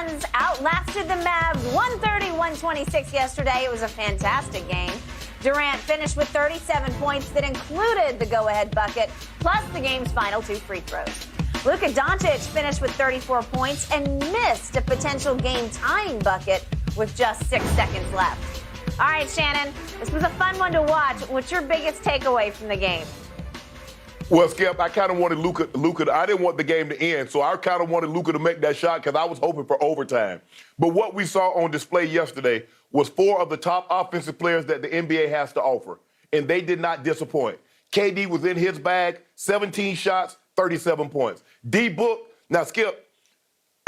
Suns outlasted the Mavs 130-126 yesterday. It was a fantastic game. Durant finished with 37 points that included the go-ahead bucket, plus the game's final 2 free throws. Luka Doncic finished with 34 points and missed a potential game-tying bucket with just 6 seconds left. All right, Shannon, this was a fun one to watch. What's your biggest takeaway from the game? Well, Skip, I kind of wanted Luka. I didn't want the game to end, so I kind of wanted Luka to make that shot because I was hoping for overtime. But what we saw on display yesterday was 4 of the top offensive players that the NBA has to offer, and they did not disappoint. KD was in his bag, 17 shots, 37 points. D-Book, now, Skip,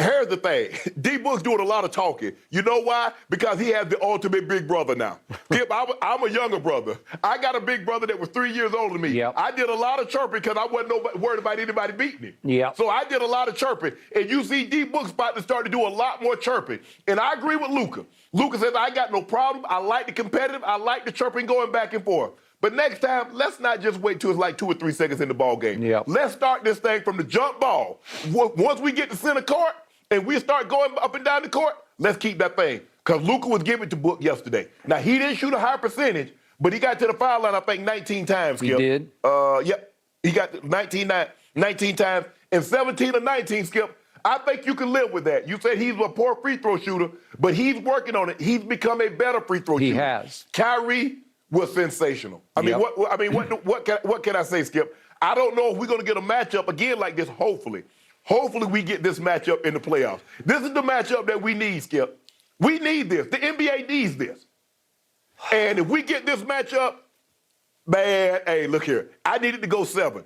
here's the thing. D-Book's doing a lot of talking. You know why? Because he has the ultimate big brother now. Skip, I'm a younger brother. I got a big brother that was 3 years older than me. Yep. I did a lot of chirping because I wasn't worried about anybody beating him. Yep. So I did a lot of chirping. And you see D-Book's about to start to do a lot more chirping. And I agree with Luka. Luka says, I got no problem. I like the competitive. I like the chirping going back and forth. But next time, let's not just wait till it's like 2 or 3 seconds in the ball game. Yep. Let's start this thing from the jump ball. Once we get to center court, and we start going up and down the court, let's keep that thing. Because Luka was giving to Book yesterday. Now, he didn't shoot a high percentage, but he got to the foul line, I think, 19 times, Skip. He did? Yep. He got 19 times. And 17 or 19, Skip, I think you can live with that. You said he's a poor free throw shooter, but he's working on it. He's become a better free throw shooter. He has. Kyrie was sensational. I mean, what can I say, Skip? I don't know if we're going to get a matchup again like this, hopefully. Hopefully we get this matchup in the playoffs. This is the matchup that we need, Skip. We need this. The NBA needs this. And if we get this matchup, man, hey, look here. I need it to go 7.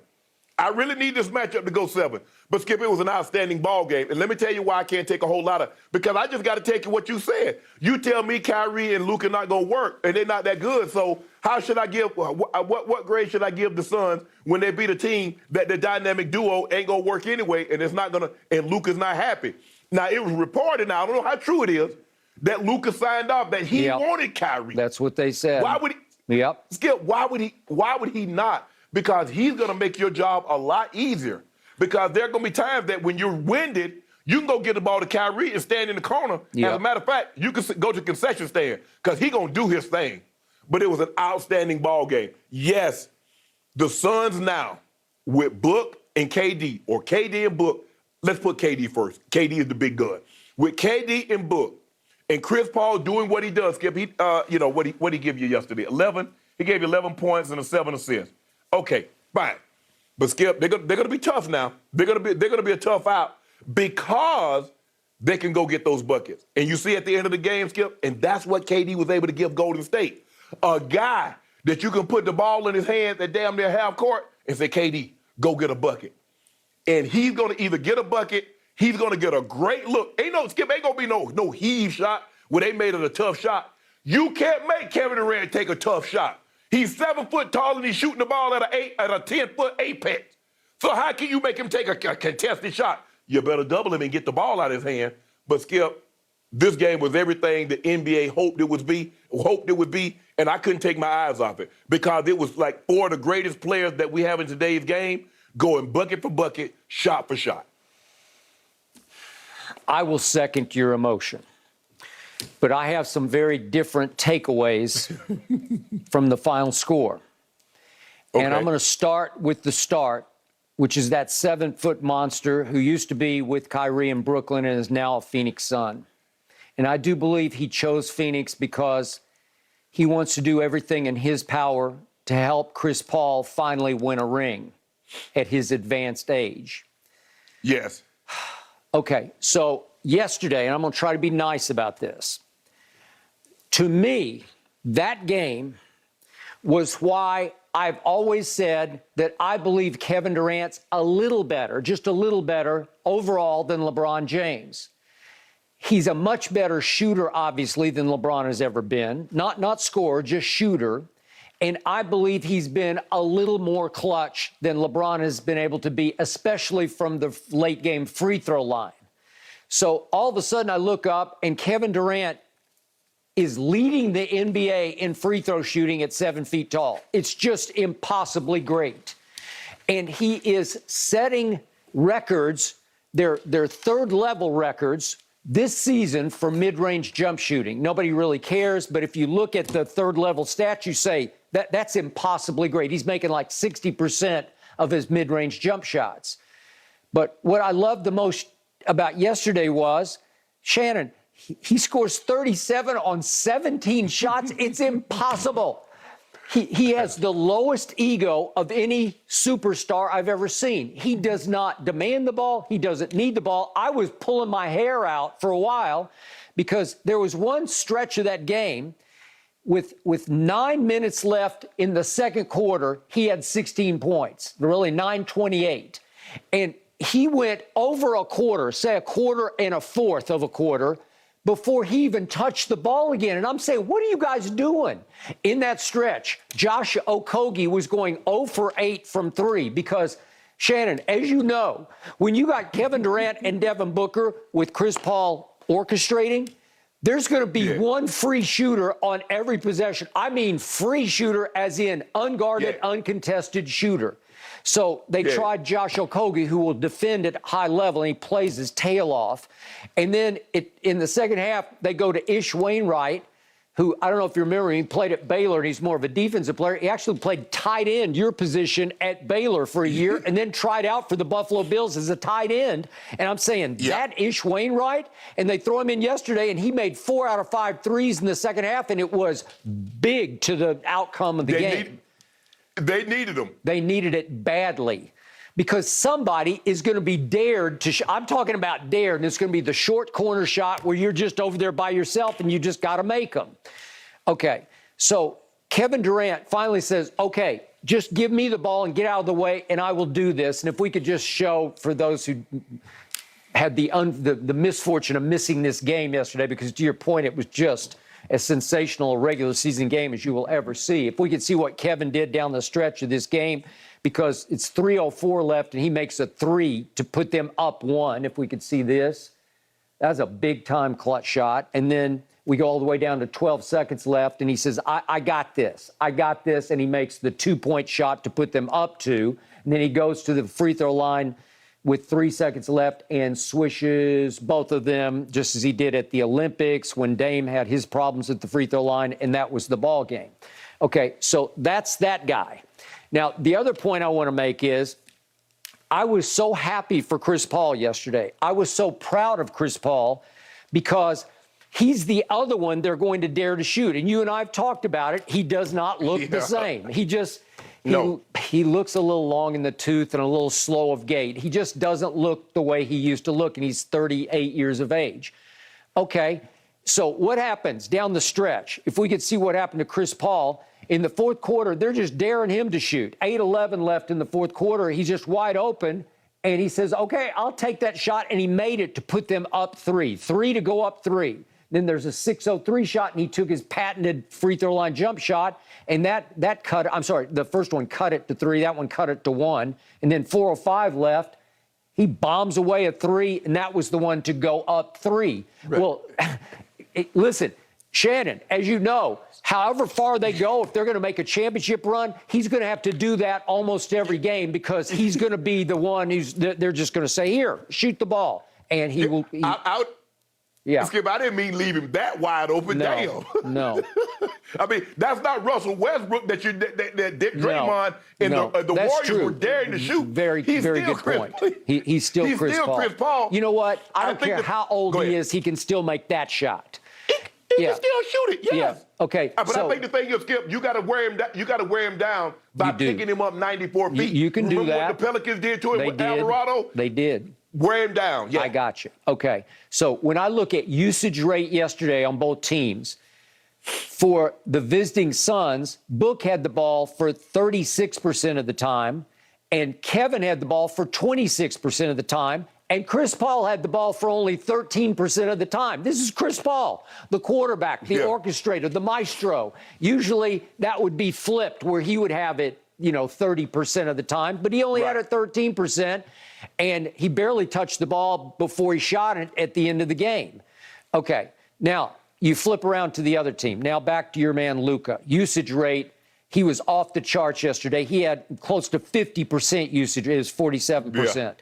I really need this matchup to go 7. But, Skip, it was an outstanding ball game. And let me tell you why I can't take a whole lot of – because I just got to take what you said. You tell me Kyrie and Luka not going to work, and they're not that good. So how should I give – what grade should I give the Suns when they beat a team that the dynamic duo ain't going to work anyway, and it's not going to – and Luka's not happy? Now, it was reported now, I don't know how true it is, that Luka signed off that he wanted Kyrie. That's what they said. Why would he – Yep. Skip, why would he not? Because he's going to make your job a lot easier. Because there are going to be times that when you're winded, you can go get the ball to Kyrie and stand in the corner. Yep. As a matter of fact, you can go to the concession stand because he's going to do his thing. But it was an outstanding ball game. Yes, the Suns now with Book and KD, or KD and Book, let's put KD first. KD is the big gun. With KD and Book and Chris Paul doing what he does, Skip, what he give you yesterday? 11? He gave you 11 points and 7 assists. Okay, fine. But Skip, they're gonna be tough now. They're gonna be a tough out because they can go get those buckets. And you see at the end of the game, Skip, and that's what KD was able to give Golden State. A guy that you can put the ball in his hands at damn near half court and say, KD, go get a bucket. And he's gonna either get a bucket, he's gonna get a great look. Skip, ain't gonna be no heave shot where they made it a tough shot. You can't make Kevin Durant take a tough shot. He's 7 foot tall and he's shooting the ball at a 10-foot apex. So how can you make him take a contested shot? You better double him and get the ball out of his hand. But Skip, this game was everything the NBA hoped it would be, and I couldn't take my eyes off it because it was like 4 of the greatest players that we have in today's game going bucket for bucket, shot for shot. I will second your emotion. But I have some very different takeaways from the final score. Okay. And I'm going to start with the start, which is that 7-foot monster who used to be with Kyrie in Brooklyn and is now a Phoenix Sun. And I do believe he chose Phoenix because he wants to do everything in his power to help Chris Paul finally win a ring at his advanced age. Yes. Okay, so yesterday, and I'm going to try to be nice about this, to me, that game was why I've always said that I believe Kevin Durant's a little better, just a little better overall than LeBron James. He's a much better shooter, obviously, than LeBron has ever been. Not scorer, just shooter. And I believe he's been a little more clutch than LeBron has been able to be, especially from the late game free throw line. So all of a sudden I look up and Kevin Durant is leading the NBA in free throw shooting at 7 feet tall. It's just impossibly great. And he is setting records, their third level records this season for mid-range jump shooting, nobody really cares, but if you look at the third-level stats, you say that's impossibly great. He's making like 60% of his mid-range jump shots. But what I loved the most about yesterday was, Shannon, he scores 37 on 17 shots. It's impossible. He has the lowest ego of any superstar I've ever seen. He does not demand the ball. He doesn't need the ball. I was pulling my hair out for a while because there was one stretch of that game with 9 minutes left in the second quarter, he had 16 points, really 9:28. And he went over a quarter, say a quarter and a fourth of a quarter, before he even touched the ball again. And I'm saying, what are you guys doing? In that stretch, Josh Okogie was going 0 for 8 from 3 because, Shannon, as you know, when you got Kevin Durant and Devin Booker with Chris Paul orchestrating, there's going to be one free shooter on every possession. I mean free shooter as in unguarded, uncontested shooter. So they tried Josh Okogie, who will defend at high level, and he plays his tail off. And then in the second half, they go to Ish Wainwright, who, I don't know if you remember, he played at Baylor, and he's more of a defensive player. He actually played tight end, your position, at Baylor for a year, and then tried out for the Buffalo Bills as a tight end. And I'm saying, that Ish Wainwright? And they throw him in yesterday, and he made 4 out of 5 threes in the second half, and it was big to the outcome of the game. They needed him. They needed it badly because somebody is going to be dared to I'm talking about dared, and it's going to be the short corner shot where you're just over there by yourself and you just got to make them. Okay, so Kevin Durant finally says, okay, just give me the ball and get out of the way, and I will do this. And if we could just show for those who had the misfortune of missing this game yesterday, because to your point, it was just as sensational a regular season game as you will ever see. If we could see what Kevin did down the stretch of this game, because it's 3:04 left and he makes a 3 to put them up 1. If we could see this, that's a big time clutch shot. And then we go all the way down to 12 seconds left and he says, I got this. I got this. And he makes the 2-point shot to put them up 2. And then he goes to the free throw line with 3 seconds left and swishes both of them, just as he did at the Olympics when Dame had his problems at the free throw line, and that was the ball game. Okay, so that's that guy. Now, the other point I want to make is I was so happy for Chris Paul yesterday. I was so proud of Chris Paul because he's the other one they're going to dare to shoot. And you and I have talked about it. He does not look the same. He looks a little long in the tooth and a little slow of gait. He just doesn't look the way he used to look, and he's 38 years of age. Okay, so what happens down the stretch? If we could see what happened to Chris Paul, in the fourth quarter, they're just daring him to shoot. 8:11 left in the fourth quarter. He's just wide open, and he says, okay, I'll take that shot, and he made it to put them up 3. 3 to go up 3. Then there's a 6:03 shot, and he took his patented free throw line jump shot, and that cut, I'm sorry, the first one cut it to 3, that one cut it to 1, and then 4:05 left. He bombs away a 3, and that was the one to go up 3. Right. Well, listen, Shannon, as you know, however far they go, if they're going to make a championship run, he's going to have to do that almost every game because he's going to be the one they're just going to say, here, shoot the ball, and he will. Yeah. Skip, I didn't mean leave him that wide open. No, Damn. No. I mean, that's not Russell Westbrook that Dick Draymond and the Warriors were daring to shoot. Very good point. He's still Chris Paul. You know what? I don't care how old he is, he can still make that shot. He can still shoot it, yes. Yeah. Okay. But I think the thing is, Skip, you got to wear him down. You got to wear him down by picking him up 94 feet. You can do that. Remember what the Pelicans did to him with Alvarado? They did. Wear him down. Yeah. I got you. Okay. So when I look at usage rate yesterday on both teams, for the visiting Suns, Book had the ball for 36% of the time, and Kevin had the ball for 26% of the time, and Chris Paul had the ball for only 13% of the time. This is Chris Paul, the quarterback, the orchestrator, the maestro. Usually that would be flipped where he would have it, 30% of the time, but he only had it 13%, and he barely touched the ball before he shot it at the end of the game. Okay, now you flip around to the other team. Now back to your man Luka. Usage rate, he was off the charts yesterday. He had close to 50% usage. It was 47%.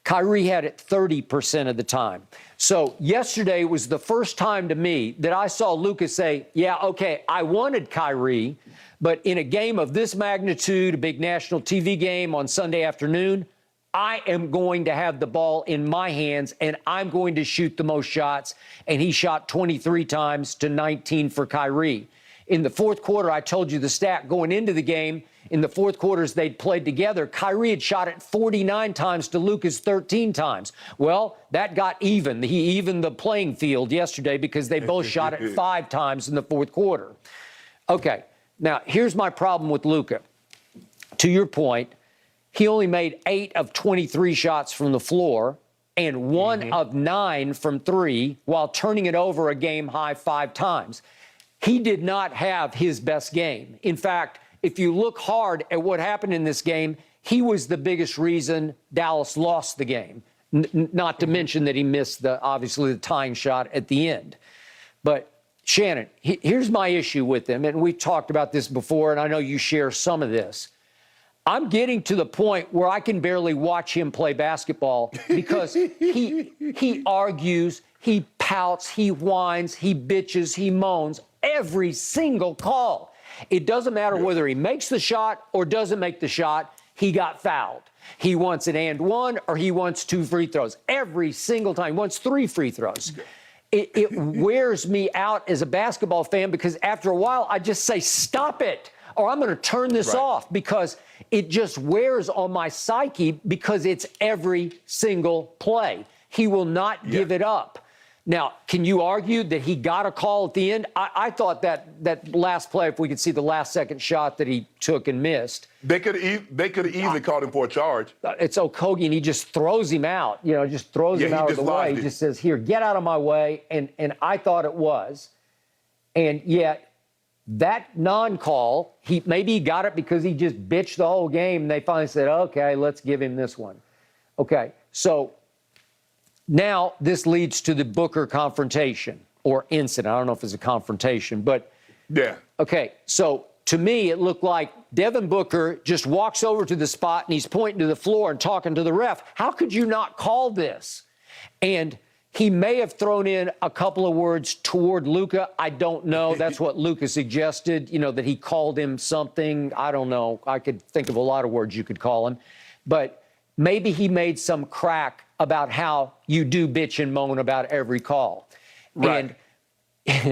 Kyrie had it 30% of the time. So yesterday was the first time to me that I saw Luka say, yeah, okay, I wanted Kyrie, but in a game of this magnitude, a big national TV game on Sunday afternoon, I am going to have the ball in my hands, and I'm going to shoot the most shots. And he shot 23 times to 19 for Kyrie. In the fourth quarter, I told you the stat going into the game. In the fourth quarters they'd played together, Kyrie had shot it 49 times to Luka's 13 times. Well, that got even. He evened the playing field yesterday because they both shot it 5 times in the fourth quarter. Okay, now here's my problem with Luka. To your point, he only made 8 of 23 shots from the floor and 1 of 9 from 3 while turning it over a game-high 5 times. He did not have his best game. In fact, if you look hard at what happened in this game, he was the biggest reason Dallas lost the game, not to mention that he missed, obviously, the tying shot at the end. But, Shannon, here's my issue with him, and we've talked about this before, and I know you share some of this. I'm getting to the point where I can barely watch him play basketball because he argues, he pouts, he whines, he bitches, he moans every single call. It doesn't matter whether he makes the shot or doesn't make the shot, he got fouled. He wants an and one or he wants 2 free throws. Every single time. He wants 3 free throws. It wears me out as a basketball fan because after a while I just say, stop it, or I'm going to turn this off because it just wears on my psyche because it's every single play. He will not give it up. Now, can you argue that he got a call at the end? I thought that last play, if we could see the last second shot that he took and missed. They could have easily called him for a charge. It's Okogie, and he just throws him out, just throws him out of the way. He just says, here, get out of my way. And I thought it was. And yet, that non-call, maybe he got it because he just bitched the whole game, and they finally said, okay, let's give him this one. Okay, so now this leads to the Booker confrontation or incident. I don't know if it's a confrontation, but yeah. Okay, so to me, it looked like Devin Booker just walks over to the spot and he's pointing to the floor and talking to the ref. How could you not call this? And he may have thrown in a couple of words toward Luka. I don't know. That's what Luka suggested, that he called him something. I don't know. I could think of a lot of words you could call him. But maybe he made some crack about how you do bitch and moan about every call. Right. And